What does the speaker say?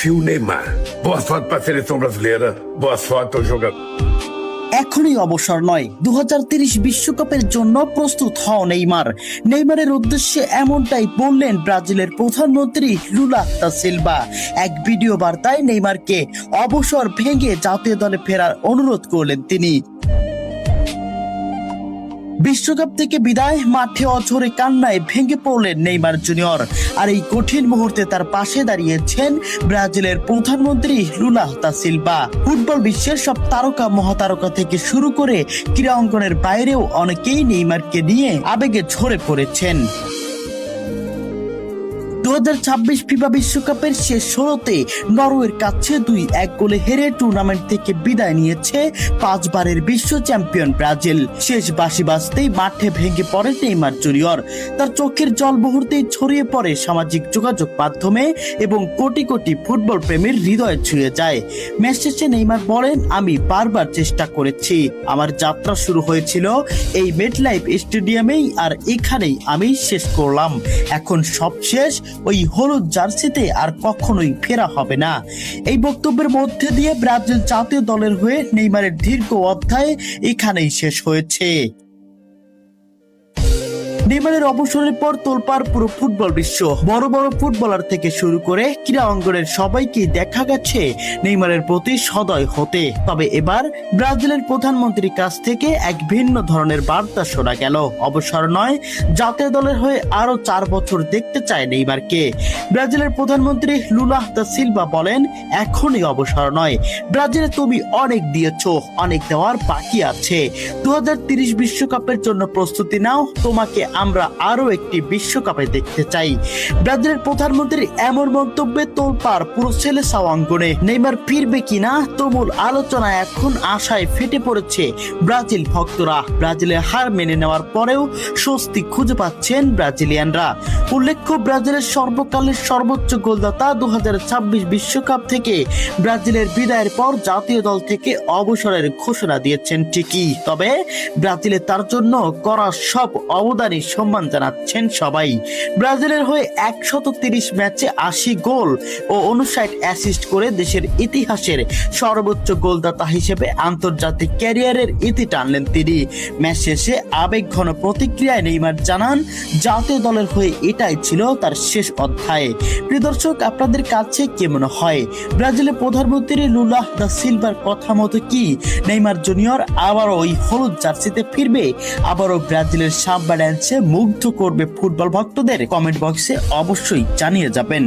partiu Neymar. Boa sorte para a seleção brasileira. Boa sorte ao jogador. এখনই অবসর নয়, 2030 বিশ্বকাপের জন্য প্রস্তুত হও নেইমার। নেইমারের উদ্দেশ্যে এমনটাই বললেন ব্রাজিলের প্রধানমন্ত্রী লুলা দা সিলভা। এক ভিডিও বার্তায় নেইমারকে অবসর ভেঙে জাতীয় দলে ফেরার অনুরোধ করলেন তিনি। বিশ্বকাপ থেকে বিদায়, মাঠে অঝরে কান্নায় ভেঙে পড়লেন নেইমার জুনিয়র। আর এই কঠিন মুহূর্তে তার পাশে দাঁড়িয়েছেন ব্রাজিলের প্রধানমন্ত্রী লুলা দা সিলভা। ফুটবল বিশ্বের সব তারকা মহাতারকা থেকে শুরু করে ক্রীড়া অঙ্গনের বাইরেও অনেকেই নেইমারকে নিয়ে আবেগে ঝরে পড়েছেন। 2026 ফিফা বিশ্বকাপের শেষ 16তে নরওয়ের কাছে 2-1 গোলে হেরে টুর্নামেন্ট থেকে বিদায় নিয়েছে 5 বারের বিশ্ব চ্যাম্পিয়ন ব্রাজিল। শেষ বাঁশি বাজতেই মাঠে ভেঙে পড়ে নেইমার জুনিয়র। তার চোখের জল মুহূর্তেই ছড়িয়ে পড়ে সামাজিক যোগাযোগ মাধ্যমে এবং কোটি কোটি ফুটবল প্রেমীর হৃদয়ে ছুঁয়ে যায়। ম্যাচ শেষে নেইমার বলেন, আমি বারবার চেষ্টা করেছি। আমার যাত্রা শুরু হয়েছিল এই মেটলাইফ স্টেডিয়ামেই, আর এখানেই আমি শেষ করলাম। এখন সব শেষ, ওই হলুদ জার্সিতে আর কখনোই ফেরা হবে না। এই বক্তব্যের মধ্যে দিয়ে ব্রাজিল জাতীয় দলের হয়ে নেইমারের দীর্ঘ অধ্যায় এখানেই শেষ হয়েছে। নেইমারের অবসরের পর তোলপাড় পুরো ফুটবল বিশ্ব। বড় বড় ফুটবলার থেকে শুরু করে ক্রীড়া অঙ্গনের সবাইকে দেখা গেছে নেইমারের প্রতি সদয় হতে। তবে এবার ব্রাজিলের প্রধানমন্ত্রীর কাছ থেকে এক ভিন্ন ধরনের বার্তা শোনা গেল। অবসর নয়, জাতীয় দলের হয়ে আরো 4 বছর দেখতে চায় নেইমারকে। ব্রাজিলের প্রধানমন্ত্রী লুলা দা সিলভা বলেন, এখনই অবসর নয়। ব্রাজিলে তুমি অনেক দিয়েছো, অনেক দেওয়ার বাকি আছে। 2030 বিশ্বকাপের জন্য প্রস্তুতি নাও, তোমাকে আমরা আরো একটি বিশ্বকাপে দেখতে চাই। ব্রাজিলের প্রধানমন্ত্রীর এমন মন্তব্যে তোলপাড় পুরো সেলেসাও অঙ্গনে। নেইমার ফিরবে কিনা তুমুল আলোচনা এখন আশায় ফেটে পড়েছে ব্রাজিল ভক্তরা। ব্রাজিলের হার মেনে নেওয়ার পরেও স্বস্তি খুঁজে পাচ্ছেন ব্রাজিলিয়ানরা। উল্লেখ্য, ব্রাজিলের সর্বকালের সর্বোচ্চ গোলদাতা 2026 বিশ্বকাপ থেকে ব্রাজিলের বিদায়ের পর জাতীয় দল থেকে অবসরের ঘোষণা দিয়েছেন ঠিকই, তবে ব্রাজিলে তার জন্য করা সব অবদানই সম্মান জানাচ্ছেন সবাই। ব্রাজিলের হয়ে 130 ম্যাচে 80 গোল ও 59 অ্যাসিস্ট করে দেশের ইতিহাসের সর্বোচ্চ গোলদাতা হিসেবে আন্তর্জাতিক ক্যারিয়ারের ইতি টানলেন তিনি। ম্যাচ শেষে আবেগঘন প্রতিক্রিয়ায় নেইমার জানান, জাতীয় দলের হয়ে এটাই ছিল তার শেষ অধ্যায়। প্রিয় দর্শক, আপনাদের কাছে কেমন হয় ব্রাজিলের প্রধানমন্ত্রী লুলা দা সিলভার কথা মতো কি নেইমার জুনিয়র আবারও ওই হলুদ জার্সিতে ফিরবে? আবারও ব্রাজিলের সাম্বা ড্যান্সে মুগ্ধ করবে ফুটবল ভক্তদের? কমেন্ট বক্সে অবশ্যই জানিয়ে যাবেন।